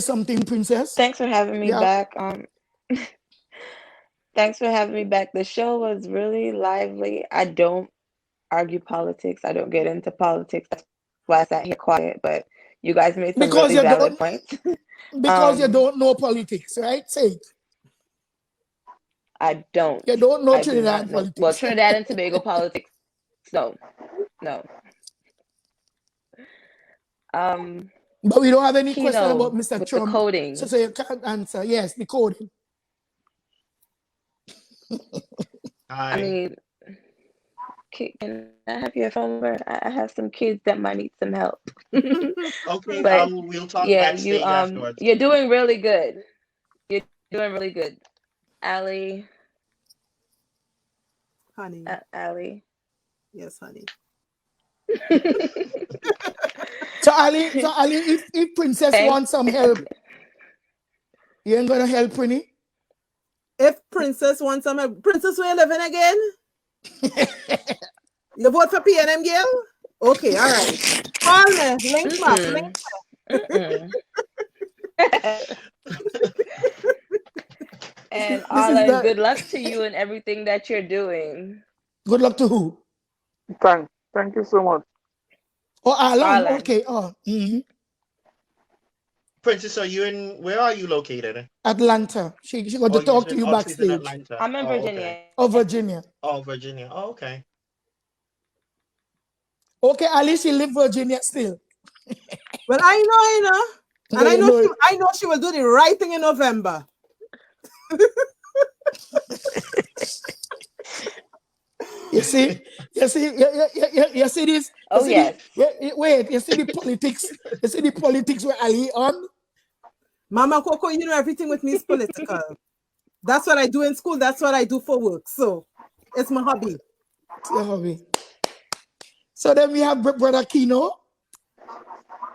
something, Princess? Thanks for having me Yeah. back. Thanks for having me back. The show was really lively. I don't argue politics. I don't get into politics. That's why I sat here quiet. But you guys made some Because really you valid don't points. because you don't know politics, right? Say it. I don't. You don't know I do not Trinidad know. Well, politics. Trinidad and Tobago politics. No, no. But we don't have any question about Keino Mr. with the Trump. coding. So you can't answer. Yes, the coding. I Hi. mean, can I have your phone number? I have some kids that might need some help. Okay, But we'll talk yeah, backstage afterwards. you're doing really good. You're doing really good. Allie, Honey. Allie. Yes, honey. So Ali, if Princess Thank wants some help, you ain't gonna help Prinny? If Princess wants some help, Princess, where you living again? You vote for PNM, girl? Okay, all right. Call me. Link up. Link Mm-mm. And This is Arlen, the good luck to you and everything that you're doing. good luck to who? Thank you so much. Oh, Alon. Arlen. Okay. Oh, Princess, where are you located? Atlanta. She got to Oh, talk to you she's in backstage. Atlanta. I'm in Oh, Virginia. okay. Oh, Virginia. Oh, Virginia. Oh, okay. Okay, Ali, she live Virginia still. Well, I know. And Yeah, I know she will do the right thing in November. You see this. Oh, yes. Wait, you see the politics. You see the politics where Ali on. Mama Coco, you know everything with me is political. That's what I do in school. That's what I do for work. So it's my hobby. It's your hobby. So then we have brother Keino.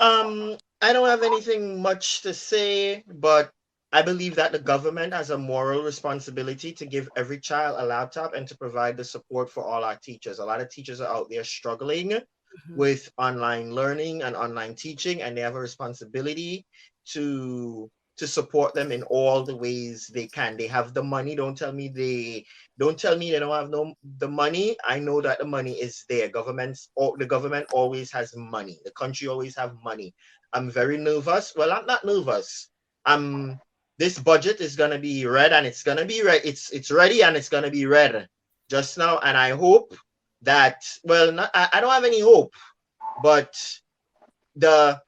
I don't have anything much to say, but I believe that the government has a moral responsibility to give every child a laptop and to provide the support for all our teachers. A lot of teachers are out there struggling with online learning and online teaching, and they have a responsibility to support them in all the ways they can. They have the money. Don't tell me they don't have the money. I know that the money is there. The government always has money. The country always have money. I'm very nervous. Well, I'm not nervous. This budget is gonna be read, and it's gonna be read. It's ready, and it's gonna be read just now. And I hope that, well, I don't have any hope, but the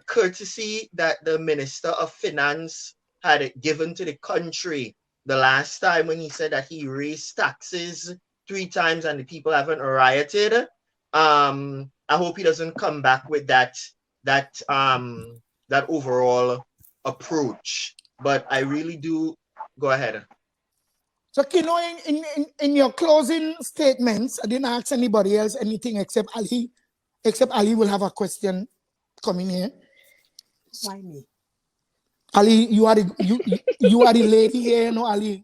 courtesy that the Minister of Finance had given to the country the last time when he said that he raised taxes 3 times and the people haven't rioted. I hope he doesn't come back with that overall approach. But I really do. Go ahead. So Keino, in your closing statements, I didn't ask anybody else anything except Ali. Except Ali will have a question coming here. Why me? Ali, you are the lady here, no, Ali.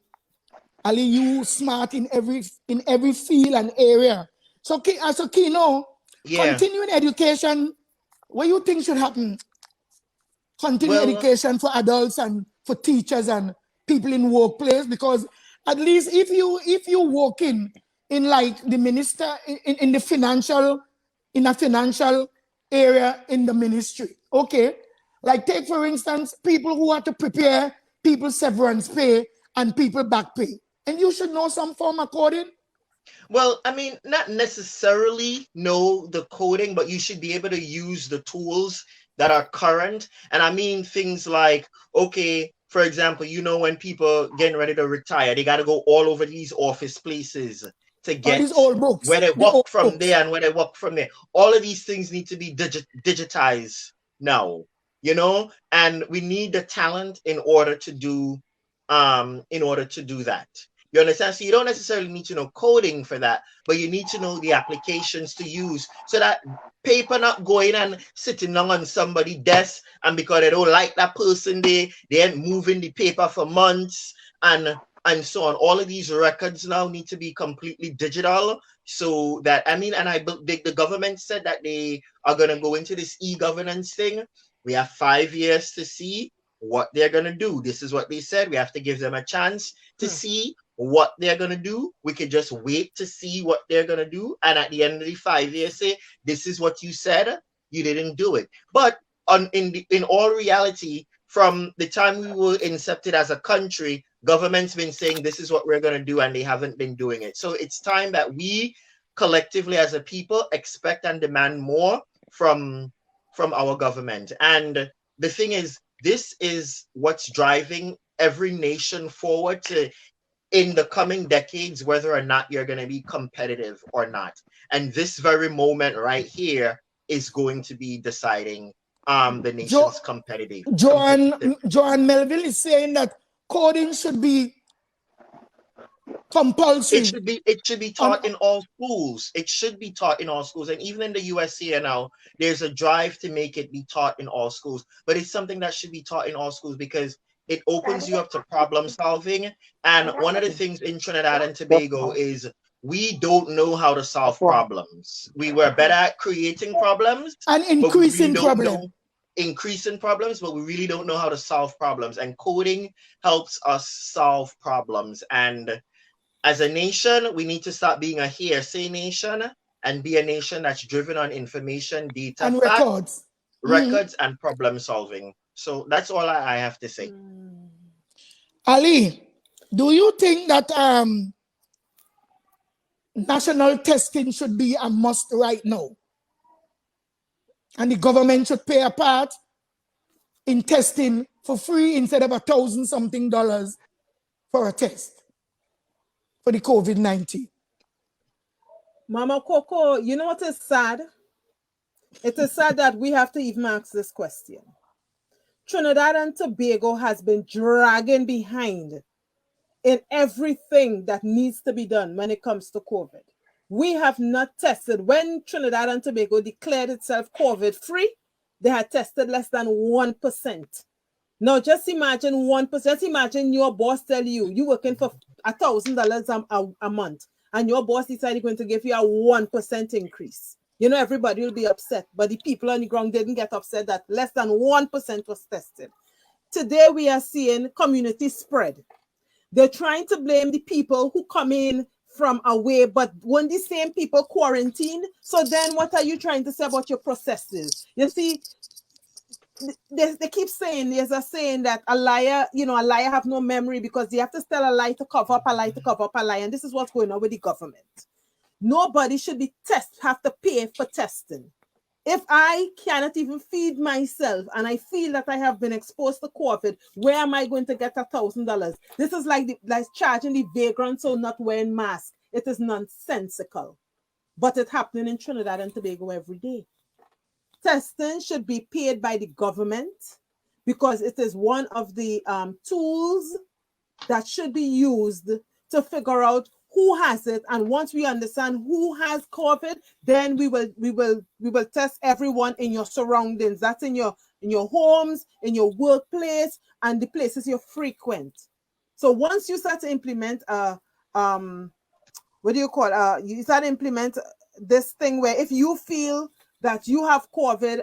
Ali, you smart in every field and area. So Keino, continuing education, what you think should happen? Continuing education for adults and for teachers and people in workplace, because at least if you work in like the minister in a financial area in the ministry, okay, like take for instance people who have to prepare people's severance pay and people back pay, and you should know some form of coding. Well, I mean, not necessarily know the coding, but you should be able to use the tools that are current. And I mean things like, okay, for example, when people getting ready to retire, they got to go all over these office places to get these old books, where they work from there and where they work from there. All of these things need to be digitized now, and we need the talent in order to do that. You understand? So you don't necessarily need to know coding for that, but you need to know the applications to use so that paper not going and sitting down on somebody's desk, and because they don't like that person, they ain't moving the paper for months and so on. All of these records now need to be completely digital, so that, the government said that they are going to go into this e-governance thing. We have 5 years to see what they're going to do. This is what they said. We have to give them a chance to see what they're going to do. We could just wait to see what they're going to do. And at the end of the 5 years, say, this is what you said. You didn't do it. But in all reality, from the time we were incepted as a country, government's been saying this is what we're going to do, and they haven't been doing it. So it's time that we collectively as a people expect and demand more from our government. And the thing is, this is what's driving every nation forward to, in the coming decades, whether or not you're going to be competitive or not. And this very moment right here is going to be deciding the nation's competitive. Joanne Melville is saying that coding should be compulsory. It should be taught in all schools. It should be taught in all schools. And even in the US here now, there's a drive to make it be taught in all schools. But it's something that should be taught in all schools because it opens you up to problem solving. And one of the things in Trinidad and Tobago is we don't know how to solve problems. We were better at creating problems and increasing problems. Increasing problems, but we really don't know how to solve problems. And coding helps us solve problems. And as a nation, we need to stop being a hearsay nation and be a nation that's driven on information, data, and facts, records, and problem solving. So that's all I have to say. Ali, do you think that national testing should be a must right now? And the government should pay a part in testing for free instead of $1,000-something for a test for the COVID-19. Mama Coco, you know what is sad? It is sad that we have to even ask this question. Trinidad and Tobago has been dragging behind in everything that needs to be done when it comes to COVID. We have not tested. When Trinidad and Tobago declared itself COVID-free, they had tested less than 1%. Now, just imagine 1%. Just imagine your boss tell you're working for $1,000 a month, and your boss decided going to give you a 1% increase. You know, everybody will be upset, but the people on the ground didn't get upset that less than 1% was tested. Today, we are seeing community spread. They're trying to blame the people who come in from away, but when the same people quarantine, so then what are you trying to say about your processes? You see, they keep saying, there's a saying that a liar have no memory because they have to tell a lie to cover up a lie to cover up a lie, and this is what's going on with the government. Nobody should be have to pay for testing. If I cannot even feed myself and I feel that I have been exposed to COVID, where am I going to get $1,000? This is like charging the vagrants or not wearing masks. It is nonsensical. But it's happening in Trinidad and Tobago every day. Testing should be paid by the government because it is one of the tools that should be used to figure out who has it, and once we understand who has COVID, then we will test everyone in your surroundings. That's in your homes, in your workplace, and the places you frequent. So once you start to implement you start to implement this thing where if you feel that you have COVID,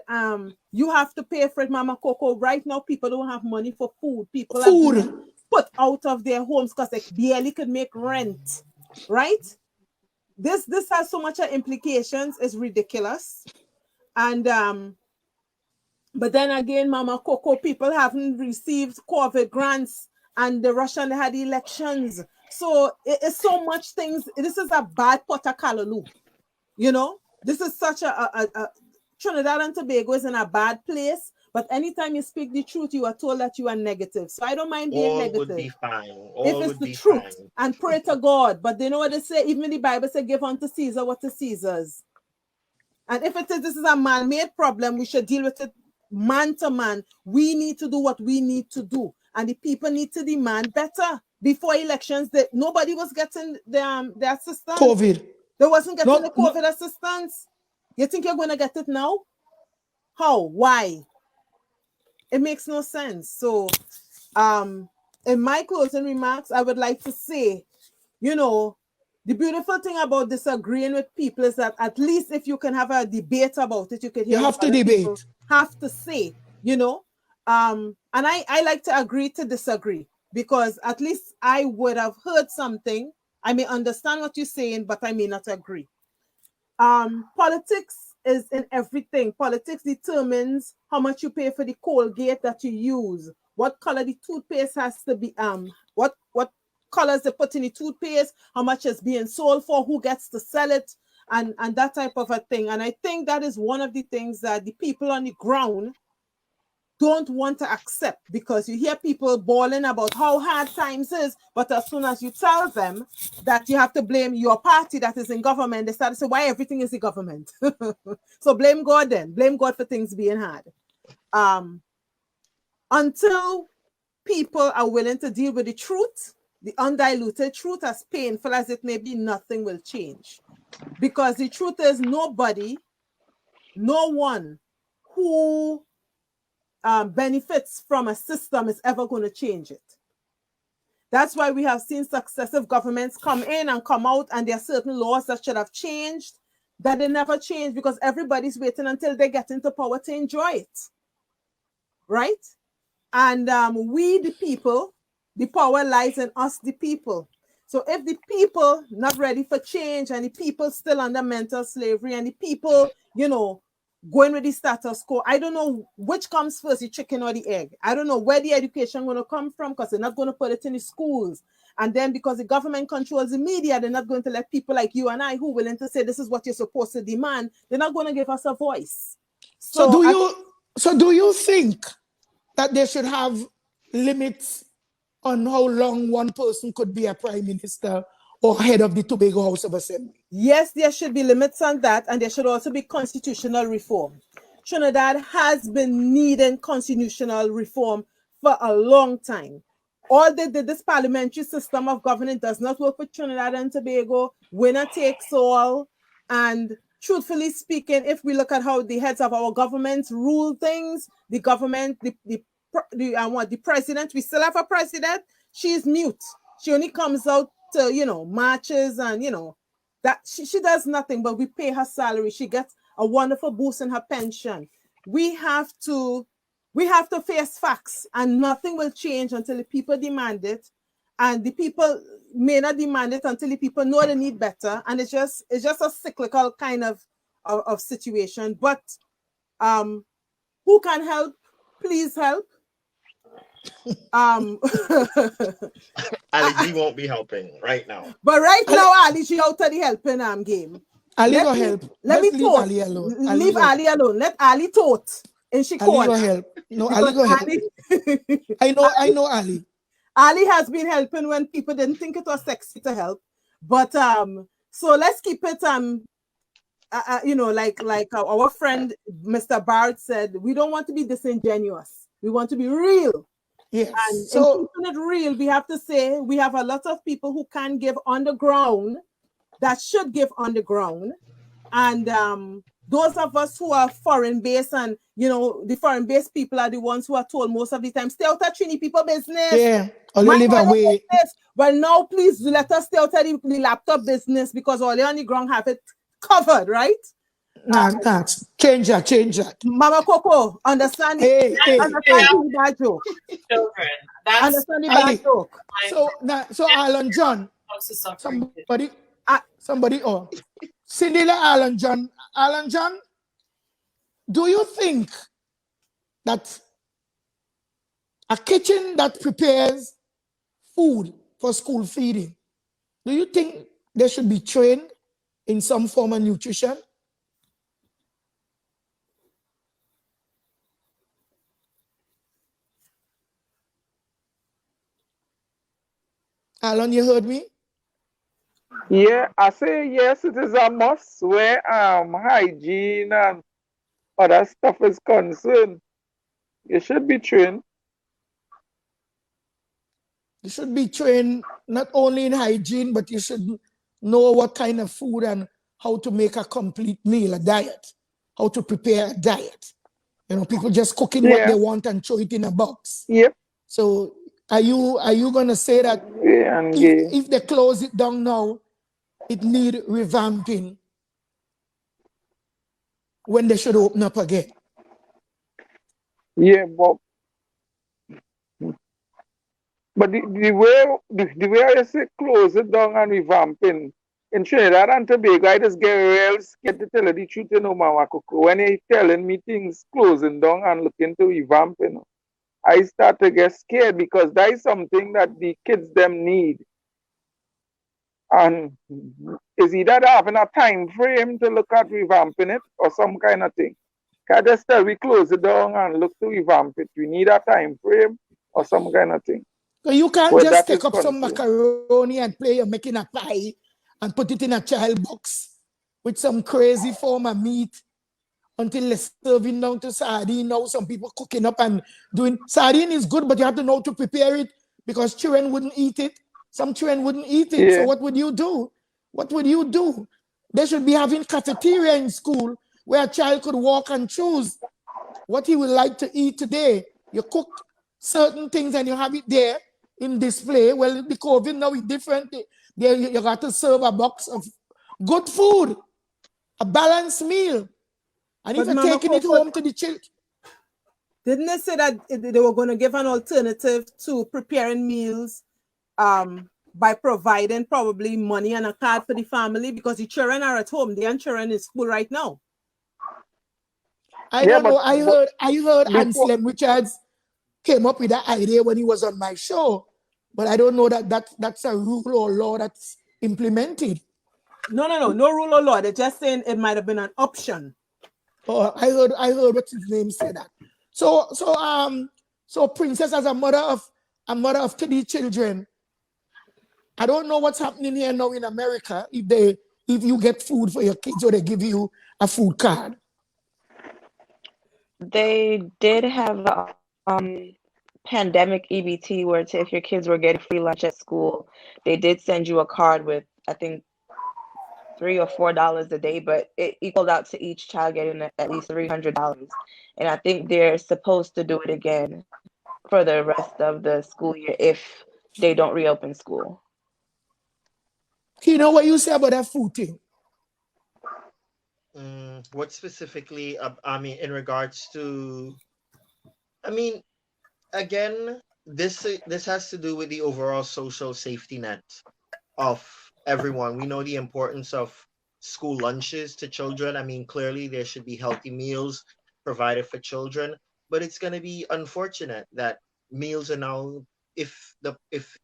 you have to pay for it, Mama Coco. Right now, people don't have money for food. People are being put out of their homes because they barely could make rent. Right? This has so much implications. It's ridiculous. And but then again, Mama Coco, people haven't received COVID grants, and the Russian had elections. So it's so much things. This is a bad pot of callaloo. You know, this is such a Trinidad and Tobago is in a bad place. But anytime you speak the truth, you are told that you are negative. So I don't mind being negative. Would be fine. If it's the truth, and pray to God. But they know what they say. Even the Bible says, give unto Caesar what is Caesar's. And if this is a man-made problem, we should deal with it man to man. We need to do what we need to do. And the people need to demand better. Before elections, nobody was getting the assistance. COVID. They wasn't getting the COVID assistance. You think you're going to get it now? How? Why? It makes no sense. So, in my closing remarks, I would like to say, you know, the beautiful thing about disagreeing with people is that at least if you can have a debate about it, you can hear you have to debate. Have to say. you know. And I like to agree to disagree, because at least I would have heard something. I may understand what you're saying, but I may not agree. Politics is in everything. Politics determines how much you pay for the Colgate that you use, what color the toothpaste has to be, what colors they put in the toothpaste, how much is being sold for, who gets to sell it, and that type of a thing. And I think that is one of the things that the people on the ground don't want to accept, because you hear people bawling about how hard times is, but as soon as you tell them that you have to blame your party that is in government, they start to say, why everything is the government? So blame God then. Blame God for things being hard. Until people are willing to deal with the truth, the undiluted truth, as painful as it may be, nothing will change. Because the truth is, nobody, no one who benefits from a system is ever going to change it. That's why we have seen successive governments come in and come out, and there are certain laws that should have changed that they never change, because everybody's waiting until they get into power to enjoy it, right? And we, the people, the power lies in us, the people. So if the people not ready for change, and the people still under mental slavery, and the people, you know, going with the status quo, I don't know which comes first, the chicken or the egg. I don't know where the education going to come from, because they're not going to put it in the schools. And then because the government controls the media, they're not going to let people like you and I, who are willing to say this is what you're supposed to demand, they're not going to give us a voice. So do you think that they should have limits on how long one person could be a prime minister or head of the Tobago House of Assembly? Yes, there should be limits on that, and there should also be constitutional reform. Trinidad has been needing constitutional reform for a long time. All this parliamentary system of governance does not work for Trinidad and Tobago. Winner takes all. And truthfully speaking, if we look at how the heads of our governments rule things, the government, the president, we still have a president. She's mute. She only comes out to, you know, marches, and, you know, that she does nothing, but we pay her salary. She gets a wonderful boost in her pension. We have to face facts, and nothing will change until the people demand it. And the people may not demand it until the people know they need better. And it's just a cyclical kind of situation. But who can help? Please help. Allie Gee won't be helping right now. But right now, Allie, she out of the helping game. Ali go help. Let me leave tote. Ali alone. Leave Ali alone. Let Ali tote. And she Ali called. go help. No, Ali go help. I know Ali. Ali has been helping when people didn't think it was sexy to help. But so let's keep it you know, like our friend Mr. Baird said, we don't want to be disingenuous. We want to be real. Yes. And So in keeping it real, we have to say we have a lot of people who can give on the ground, that should give on the ground. And those of us who are foreign-based, and, you know, the foreign-based people are the ones who are told most of the time, stay out of Trini people business. yeah, or you live away. Business. Well, now please let us stay out of the laptop business, because all on the ground have it covered, right? Nah, change that. Mama Coco, understand Hey. the bad joke. Children. That's Understand the bad joke. So Arlon John, somebody, Cindy Arlon John, do you think that a kitchen that prepares food for school feeding, do you think they should be trained in some form of nutrition? Arlon, you heard me? Yeah, I say yes, it is a must where hygiene and other stuff is concerned. You should be trained. You should be trained not only in hygiene, but you should know what kind of food and how to make a complete meal, a diet, how to prepare a diet. You know, people just cooking what they want and throw it in a box. Yep. So are you gonna say that if they close it down now, it need revamping when they should open up again? Yeah, but the way I say close it down and revamping in Trinidad and Tobago, I just get real scared to tell you the truth, Mama Coco. When you telling me things closing down and looking to revamping, I start to get scared because that is something that the kids them need. And is either having a time frame to look at revamping it or some kind of thing. Can I just tell we close it down and look to revamp it? We need a time frame or some kind of thing. So you can't Well, just that take is up some concerned. macaroni and play you're making a pie and put it in a child box with some crazy form of meat until they're serving down to sardine. Now some people cooking up and doing sardine is good, but you have to know how to prepare it because children wouldn't eat it. Some children wouldn't eat it. Yeah. So what would you do? What would you do? They should be having cafeteria in school where a child could walk and choose what he would like to eat today. You cook certain things and you have it there in display. Well, the COVID now is different. There you got to serve a box of good food, a balanced meal. And But if you're Mama taking it Coco, home to the children. didn't they say that they were going to give an alternative to preparing meals by providing probably money and a card for the family because the children are at home. The children in school right now. I don't know. I heard Anselm Richards came up with that idea when he was on my show, but I don't know that's a rule or law that's implemented. No rule or law. They're just saying it might have been an option. Oh, I heard what's his name say that. So Princess as a mother of 3 children. I don't know what's happening here now in America if you get food for your kids or they give you a food card. They did have pandemic EBT where if your kids were getting free lunch at school, they did send you a card with, I think, $3 or $4 a day, but it equaled out to each child getting at least $300. And I think they're supposed to do it again for the rest of the school year if they don't reopen school. You know what you say about that food thing? What specifically, I mean, in regards to, I mean, again, this has to do with the overall social safety net of everyone. We know the importance of school lunches to children. I mean, clearly there should be healthy meals provided for children, but it's going to be unfortunate that meals are now, if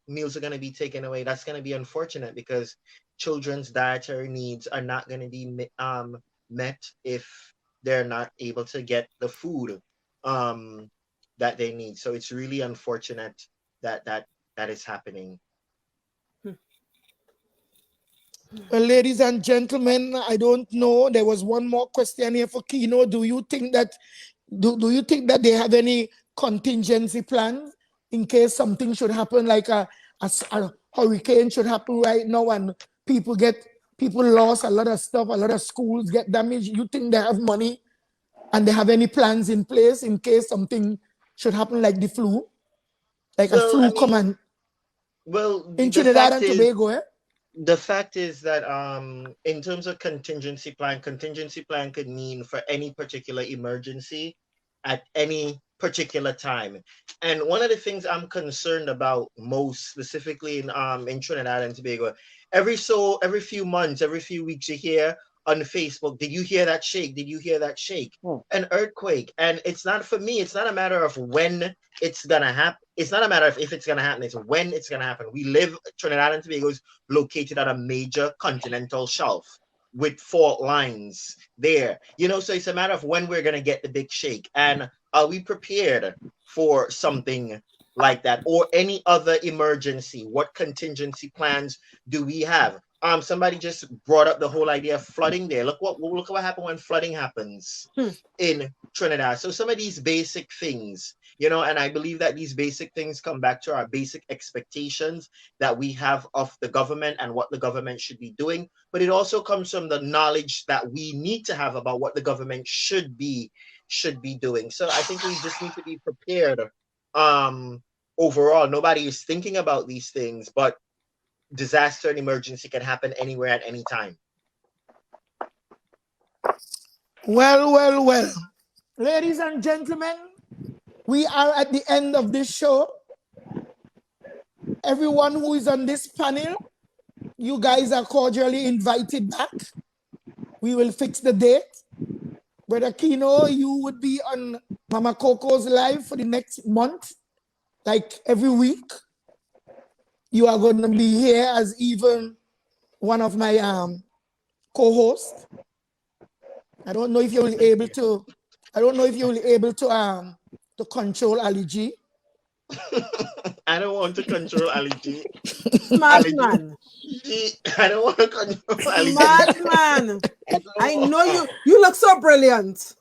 meals are going to be taken away, that's going to be unfortunate because children's dietary needs are not going to be met if they're not able to get the food that they need. So it's really unfortunate that is happening. Well, ladies and gentlemen, I don't know. There was one more question here for Keino. Do you think that they have any contingency plans in case something should happen, like a hurricane should happen right now and people lost a lot of stuff, a lot of schools get damaged? You think they have money and they have any plans in place in case something should happen like the flu? Like a flu command? Well, in Trinidad and Tobago, eh? The fact is that in terms of contingency plan could mean for any particular emergency at any particular time. And one of the things I'm concerned about most specifically in Trinidad and Tobago, every few months, every few weeks you hear on Facebook, did you hear that shake? Did you hear that shake? An earthquake. And it's not, for me, it's not a matter of when it's gonna happen. It's not a matter of if it's gonna happen, it's when it's gonna happen. We live, Trinidad and Tobago is located on a major continental shelf with fault lines there. So it's a matter of when we're gonna get the big shake. And are we prepared for something like that or any other emergency? What contingency plans do we have? Somebody just brought up the whole idea of flooding there. Look what happened when flooding happens in Trinidad. So some of these basic things, and I believe that these basic things come back to our basic expectations that we have of the government and what the government should be doing. But it also comes from the knowledge that we need to have about what the government should be doing. So I think we just need to be prepared. Overall, nobody is thinking about these things, but disaster and emergency can happen anywhere at any time. Well. Ladies and gentlemen, we are at the end of this show. Everyone who is on this panel, you guys are cordially invited back. We will fix the date. Brother Keino, you would be on Mama Coco's live for the next month, like every week. You are going to be here as even one of my co-hosts. I don't know if you will be able to. I don't know if you will be able to control Allie Gee. I don't want to control Allie Gee. Smart man. I don't want to control Allie Gee. Smart man. I know you look so brilliant.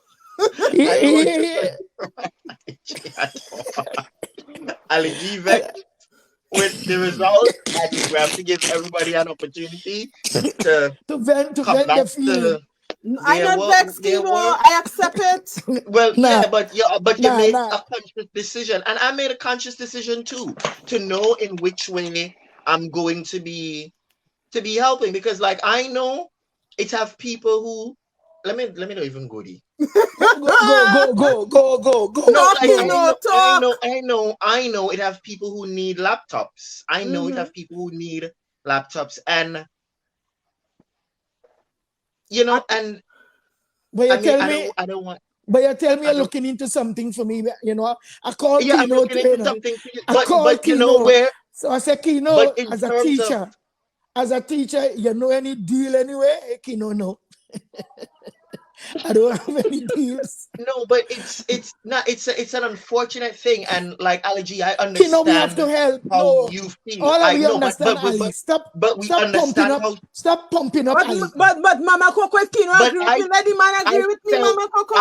Allie Gee with the result, I think we have to give everybody an opportunity to vent come back the feeling. I don't vex, Keino. I accept it. Well, Nah. yeah, but you Nah, made nah. a conscious decision, and I made a conscious decision too, to know in which way I'm going to be helping, because like I know it have people who let me not even go there. Go. No, like, Talk. I know it have people who need laptops. I know it Mhm. have people who need laptops, and you know, and But you I mean, tell me, I don't want. but you tell me I you're don't- looking into something for me. You know, I called Yeah, I'm Keino looking into today. something for you, I called but you know Keino. where. So I said, Keino, But in as a terms teacher, you know any deal anyway? Keino, no. I don't have any deals. No, but it's not. It's an unfortunate thing, and like Allie Gee, I Keino, we have to understand help. how No. you feel. All I of we know, understand, Ali. Stop we pumping understand up. how. Stop pumping up, Ali. But Mama Coco, if Keino But agree with you, let the man agree with me, Mama Coco.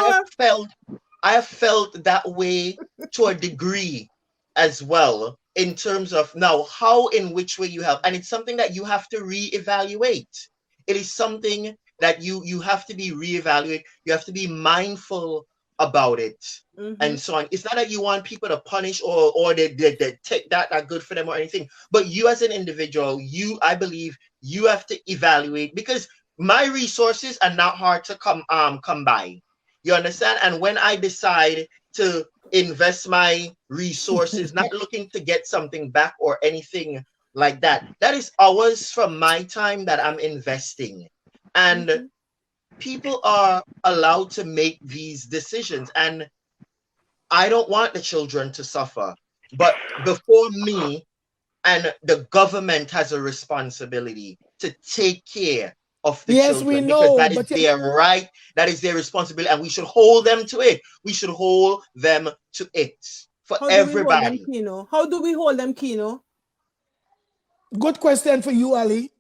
I have felt that way to a degree as well, in terms of now how, in which way you help, and it's something that you have to reevaluate. It is something that you have to be reevaluate. You have to be mindful about it, and so on. It's not that you want people to punish or they take that are good for them or anything, but you as an individual, I believe you have to evaluate, because my resources are not hard to come by. You understand? And when I decide to invest my resources, not looking to get something back or anything like that, that is hours from my time that I'm investing. And people are allowed to make these decisions. And I don't want the children to suffer. But before me, and the government has a responsibility to take care of the children, we because know, that is their right, that is their responsibility, and we should hold them to it. We should hold them to it for everybody. How do we hold them, Keino? Good question for you, Ali.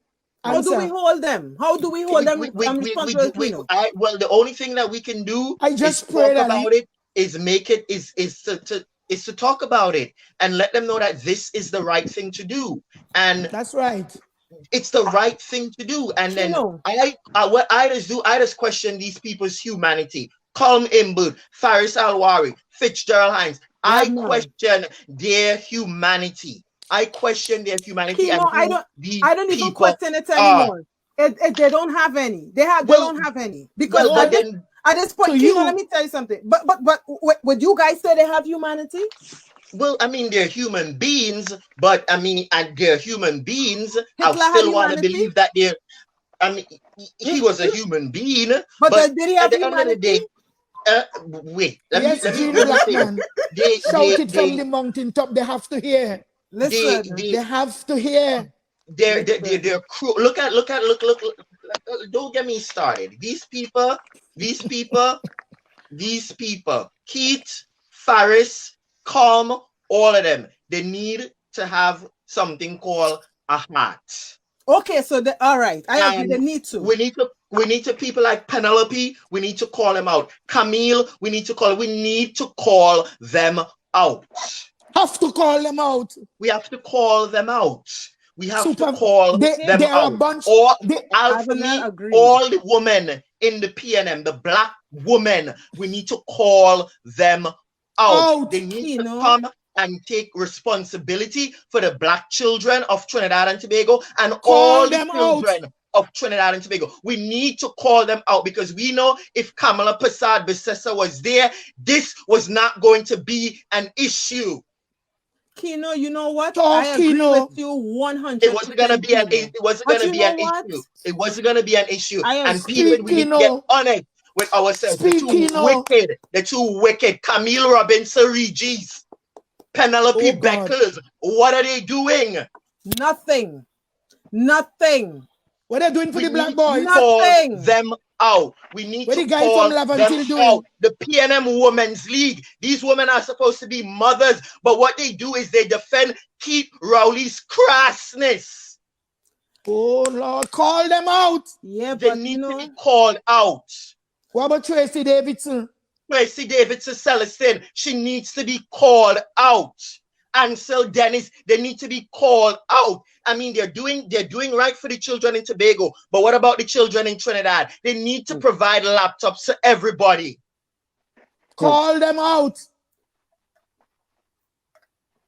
How do we hold them? How do we hold them responsible, Keino? Well, the only thing that we can do is talk about it, is make it is to talk about it and let them know that this is the right thing to do. And that's right. It's the right thing to do. And then what I just question these people's humanity. Colm Imbud, Faris Alwari, Fitzgerald Hines. I question their humanity. I question their humanity. Keino, I don't even question it anymore. They don't have any. They don't have any. Because at this point, Keino, let me tell you something. But would you guys say they have humanity? Well, I mean, they're human beings, but I mean, and they're human beings. I still want to believe that they're. I mean, he was a human being, but did he have at the end of the day, wait. Let me shout it from the mountaintop. They have to hear. Listen, they have to hear. They're cruel. Look. Don't get me started. These people. Keith, Faris, Colm, all of them. They need to have something called a heart. Okay, so all right. I agree. They need to. We need to people like Penelope. We need to call them out. Camille. We need to call them out. Have to call them out. We have to call them out. We have to call them out. All the women in the PNM, the black women, we need to call them out. They need to come and take responsibility for the black children of Trinidad and Tobago and all the children of Trinidad and Tobago. We need to call them out because we know if Kamala Prasad Bissessa was there, this was not going to be an issue. Keino, you know what? Talk, I agree Keino. with you 100%. It wasn't gonna be an issue. It wasn't But gonna you be know an what? issue. It wasn't gonna be an issue. I And agree. people, we need to get honest with ourselves. The two Keino. wicked Camille Robinson Regis, Penelope Oh, God. Beckers. What are they doing? Nothing. Nothing. What are they doing for We the black need boys? to call Nothing. them out. We need What to the guy call from them Lavantil doing? out. The PNM Women's League. These women are supposed to be mothers, but what they do is they defend Keith Rowley's crassness. Oh, Lord, call them out. Yeah, They but need you to know, be called out. What about Tracy Davidson? Tracy Davidson Celestine, she needs to be called out. Ansel Dennis, they need to be called out. I mean, they're doing right for the children in Tobago, but what about the children in Trinidad? They need to provide laptops to everybody. Call them out.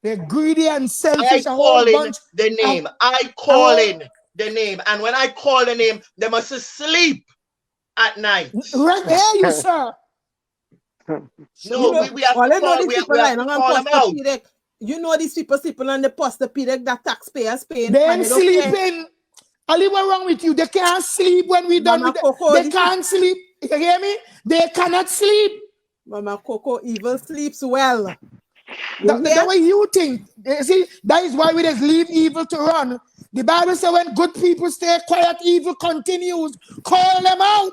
They're greedy and I selfish. A call whole in bunch. the name. I call in the name. And when I call the name, they must sleep at night. Right there, you sir. No, we have to call, we have to call them out. You know these people sleeping on the Postopedic that taxpayers paying. They and ain't don't care. sleeping. Ali, what's wrong with you? They can't sleep when we done Mama with Coco, They this can't sleep. You hear me? They cannot sleep. Mama Coco, evil sleeps well. That's what you think. You see, that is why we just leave evil to run. The Bible says when good people stay quiet, evil continues. Call them out.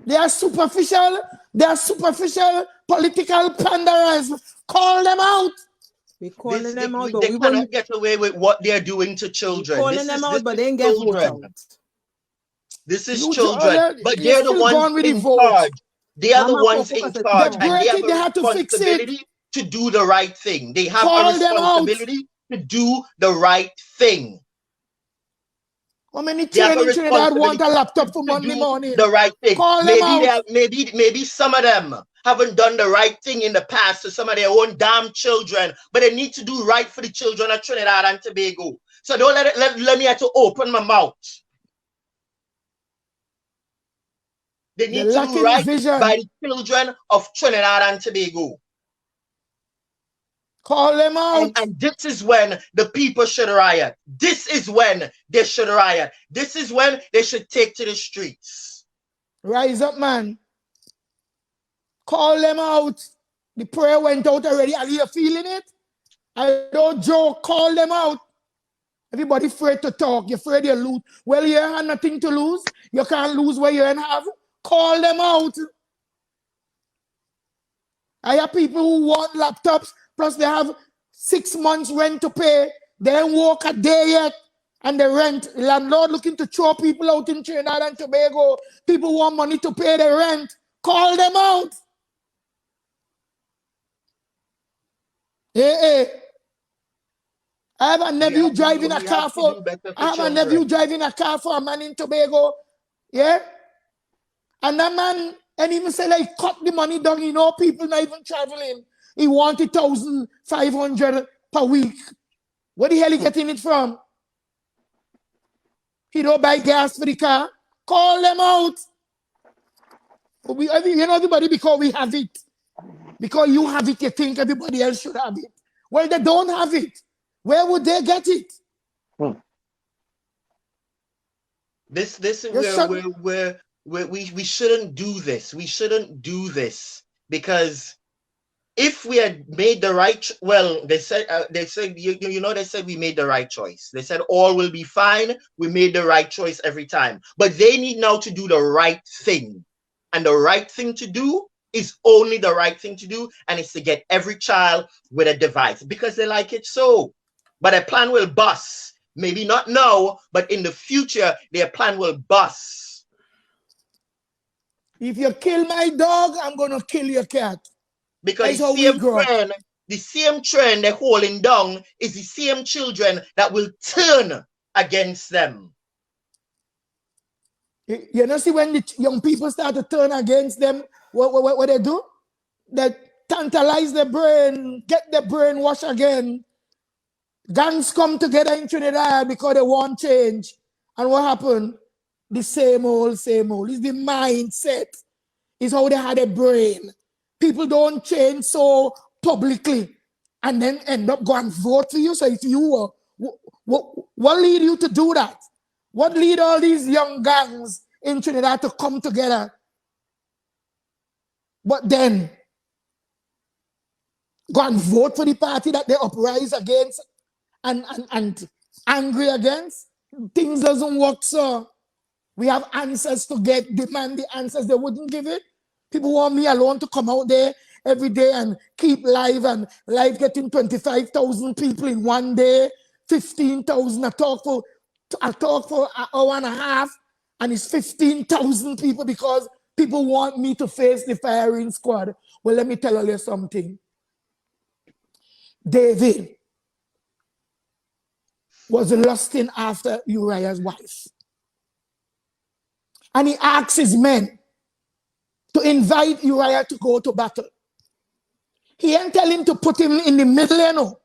They are superficial. They are superficial political panderers. Call them out. We're calling them out, but They we cannot won't get away with what they're doing to children. calling them out, but they ain't get votes out. This is You children, but you're they're the still going ones with the in votes. charge. They are the Mama ones Coco in said charge, no. and they have They a have to fix it. responsibility to do the right thing. They have Call a them out. responsibility to do the right thing. How many They have children a in Trinidad want a responsibility laptop for to Monday do morning? the right thing. Call them out. Maybe some of them haven't done the right thing in the past to some of their own damn children, but they need to do right for the children of Trinidad and Tobago. So don't let me have to open my mouth. They need to do right by the children of Trinidad and Tobago. Call them out. And this is when the people should riot. This is when they should riot. This is when they should take to the streets. Rise up, man. Call them out. The prayer went out already. Are you feeling it? I don't joke. Call them out. Everybody afraid to talk. You're afraid you lose. Well, you have nothing to lose. You can't lose what you have. Call them out. I have people who want laptops, plus they have 6 months rent to pay. They ain't work a day yet, and the rent. Landlord looking to throw people out in Trinidad and Tobago. People want money to pay the rent. Call them out. Hey. I have a nephew driving a car for. I have a nephew driving a car for a man in Tobago. Yeah. And that man, and even say like cut the money down, you know, people not even traveling. He wanted 1,500 per week. Where the hell he getting it from? He don't buy gas for the car. Call them out. You know everybody because we have it. Because you have it, you think everybody else should have it. Well, they don't have it. Where would they get it? This is where we shouldn't do this. We shouldn't do this because if we had made the right, they said they said we made the right choice. They said all will be fine. We made the right choice every time, but they need now to do the right thing, and the right thing to do is only the right thing to do, and it's to get every child with a device because they like it so. But their plan will bust. Maybe not now, but in the future, their plan will bust. If you kill my dog, I'm going to kill your cat. Because the same trend they're holding down is the same children that will turn against them. You know, see when the young people start to turn against them, what they do? They tantalize the brain, get the brain washed again. Gangs come together in Trinidad because they want change. And what happened? The same old, same old. It's the mindset. It's how they had a brain. People don't change so publicly and then end up going vote for you. So if you what lead you to do that? What lead all these young gangs in Trinidad to come together? But then go and vote for the party that they uprise against and angry against? Things doesn't work, so we have answers to get, demand the answers. They wouldn't give it. People want me alone to come out there every day and keep live, and live getting 25,000 people in one day, 15,000. I talk for an hour and a half, and it's 15,000 people because people want me to face the firing squad. Well, let me tell you something. David was lusting after Uriah's wife. And he asked his men to invite Uriah to go to battle. He ain't tell him to put him in the middle, you know.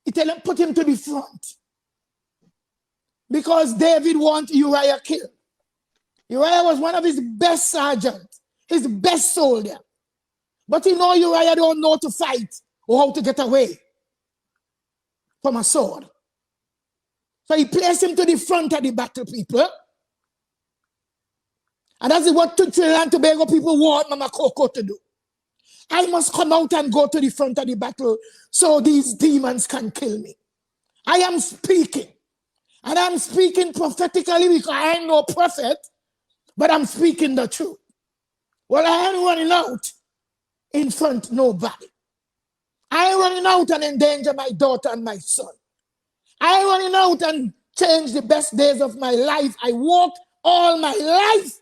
He tell him put him to the front. Because David wants Uriah killed. Uriah was one of his best sergeants, his best soldier. But he know Uriah don't know to fight or how to get away from a sword. So he placed him to the front of the battle, people. And that's what Trinidad and Tobago people want Mama Coco to do. I must come out and go to the front of the battle so these demons can kill me. I am speaking. And I'm speaking prophetically because I ain't no prophet, but I'm speaking the truth. Well, I ain't running out in front of nobody. I ain't running out and endanger my daughter and my son. I ain't running out and change the best days of my life. I walked all my life.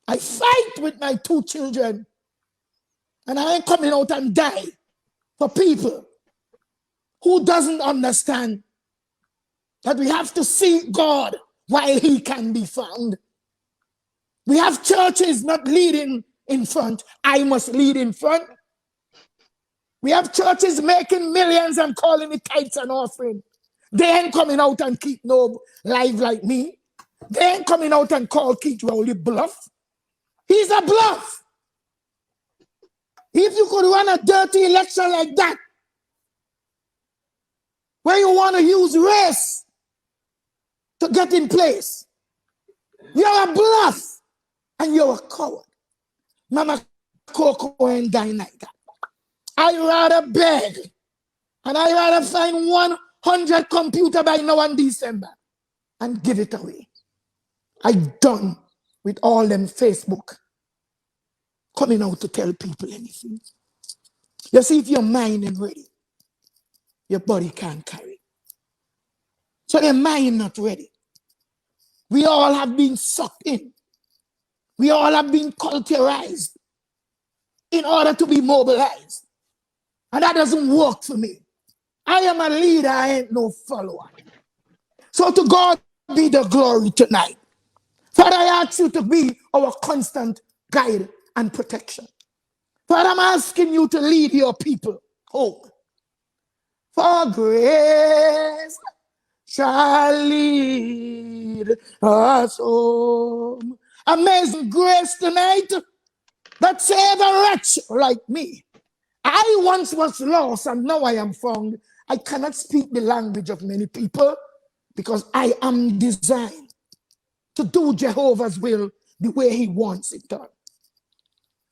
I fight with my 2 children. And I ain't coming out and die for people who doesn't understand that we have to seek God while he can be found. We have churches not leading in front. I must lead in front. We have churches making millions and calling it tithes and offering. They ain't coming out and keep no live like me. They ain't coming out and call Keith Rowley bluff. He's a bluff. If you could run a dirty election like that, where you want to use race to get in place, you're a bluff and you're a coward. Mama Coco ain't dying like that. I'd rather beg and I'd rather find 100 computers by now in December and give it away. I'm done with all them Facebook coming out to tell people anything. You see, if your mind ain't ready, your body can't carry. So the mind not ready. We all have been sucked in. We all have been culturized in order to be mobilized. And that doesn't work for me. I am a leader, I ain't no follower. So to God be the glory tonight. Father, I ask you to be our constant guide and protection. Father, I'm asking you to lead your people home. For grace shall lead us home. Amazing grace tonight that save a wretch like me. I once was lost and now I am found. I cannot speak the language of many people because I am designed to do Jehovah's will the way he wants it done.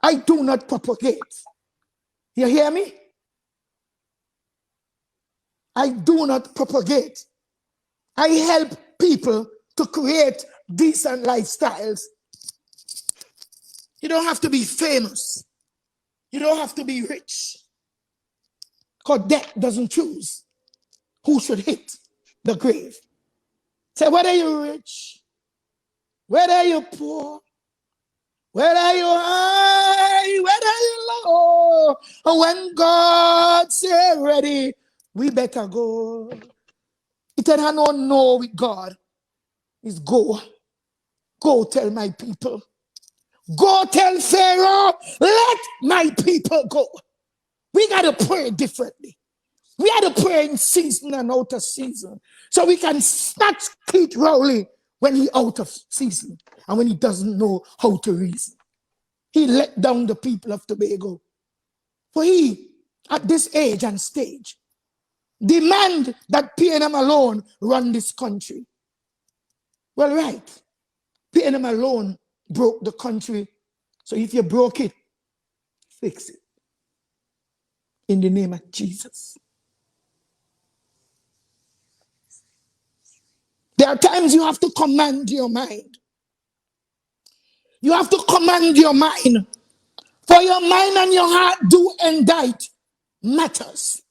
I do not propagate. You hear me? I do not propagate. I help people to create decent lifestyles. You don't have to be famous. You don't have to be rich. Because death doesn't choose who should hit the grave. Say, whether you're rich, whether you're poor, whether you're high, whether you're low, when God say ready, we better go. It ain't no with God. It's go. Go tell my people. Go tell Pharaoh, let my people go. We got to pray differently. We had to pray in season and out of season. So we can snatch Keith Rowley when he out of season and when he doesn't know how to reason. He let down the people of Tobago. For he, at this age and stage, demand that PNM alone run this country. Well, right. PNM alone broke the country. So if you broke it, fix it. In the name of Jesus. There are times you have to command your mind. You have to command your mind. For your mind and your heart do indict matters.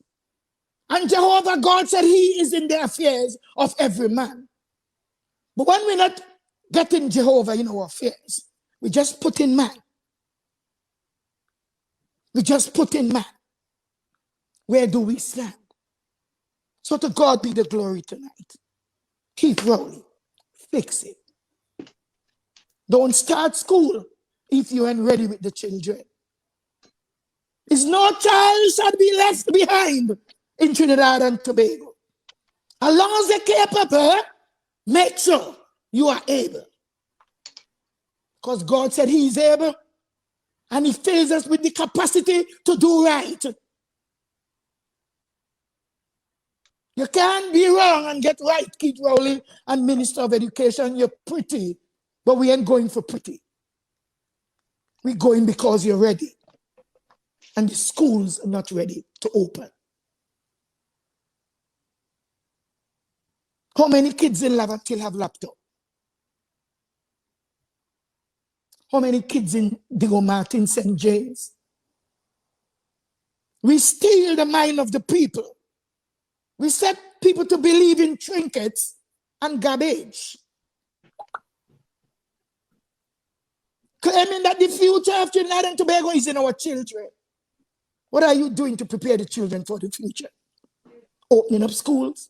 And Jehovah God said he is in the affairs of every man. But when we're not getting Jehovah in our affairs, we just put in man. We just put in man. Where do we stand? So to God be the glory tonight. Keep rolling. Fix it. Don't start school if you ain't ready with the children. There's no child shall be left behind in Trinidad and Tobago. As long as they're capable, make sure you are able. Because God said he is able and he fills us with the capacity to do right. You can't be wrong and get right, Keith Rowley and Minister of Education. You're pretty, but we ain't going for pretty. We're going because you're ready. And the schools are not ready to open. How many kids in Lavatil have laptop? How many kids in Diego Martin, St. James? We steal the mind of the people. We set people to believe in trinkets and garbage. Claiming that the future of Trinidad and Tobago is in our children. What are you doing to prepare the children for the future? Opening up schools?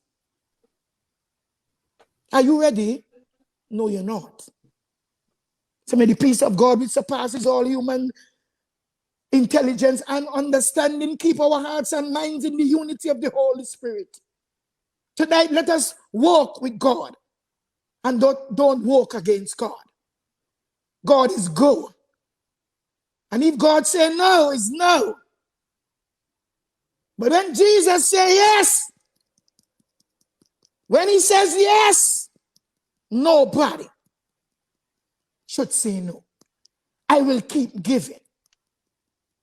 Are you ready? No, you're not. So may the peace of God, which surpasses all human intelligence and understanding, keep our hearts and minds in the unity of the Holy Spirit. Tonight, let us walk with God and don't walk against God. God is good. And if God says no, it's no. But when Jesus says yes, when he says yes, nobody should say no. I will keep giving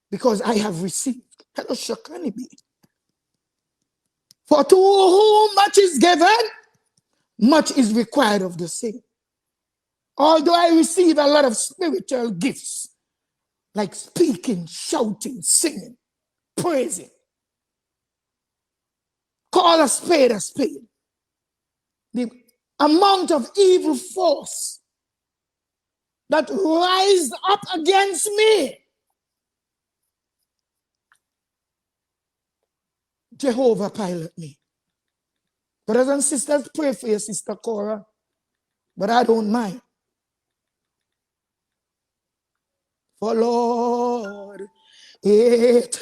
because I have received. Hello, Shakanibi. For to whom much is given, much is required of the same. Although I receive a lot of spiritual gifts, like speaking, shouting, singing, praising. Call a spade a spade. The amount of evil force that rise up against me, Jehovah pilot me. Brothers and sisters, pray for your sister Cora, but I don't mind. For Lord, it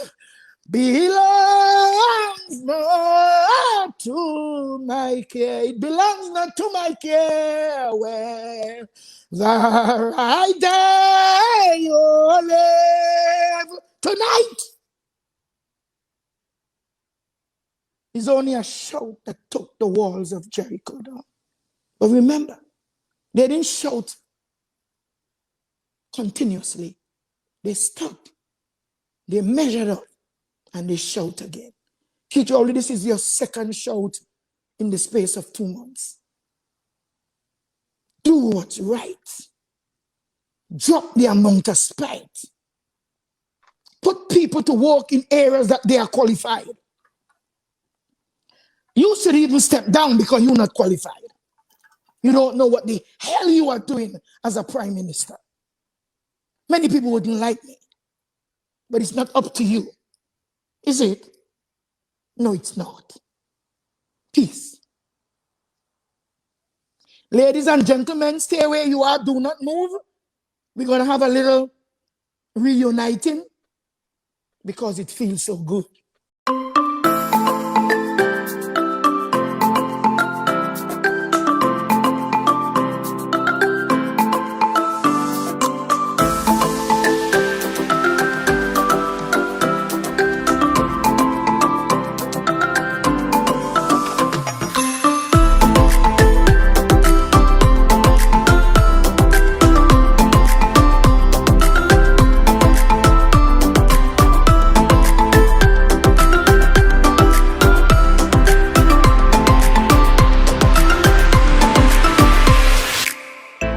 belongs not to my care. It belongs not to my care where I die or live. Tonight is only a shout that took the walls of Jericho down. But remember, they didn't shout continuously. They stopped. They measured up and they shout again. Keith Rowley, this is your second shout in the space of 2 months. Do what's right. Drop the amount of spite. Put people to work in areas that they are qualified. You should even step down because you're not qualified. You don't know what the hell you are doing as a prime minister. Many people wouldn't like me, but it's not up to you. Is it? No, it's not. Peace. Ladies and gentlemen, stay where you are. Do not move. We're going to have a little reuniting because it feels so good.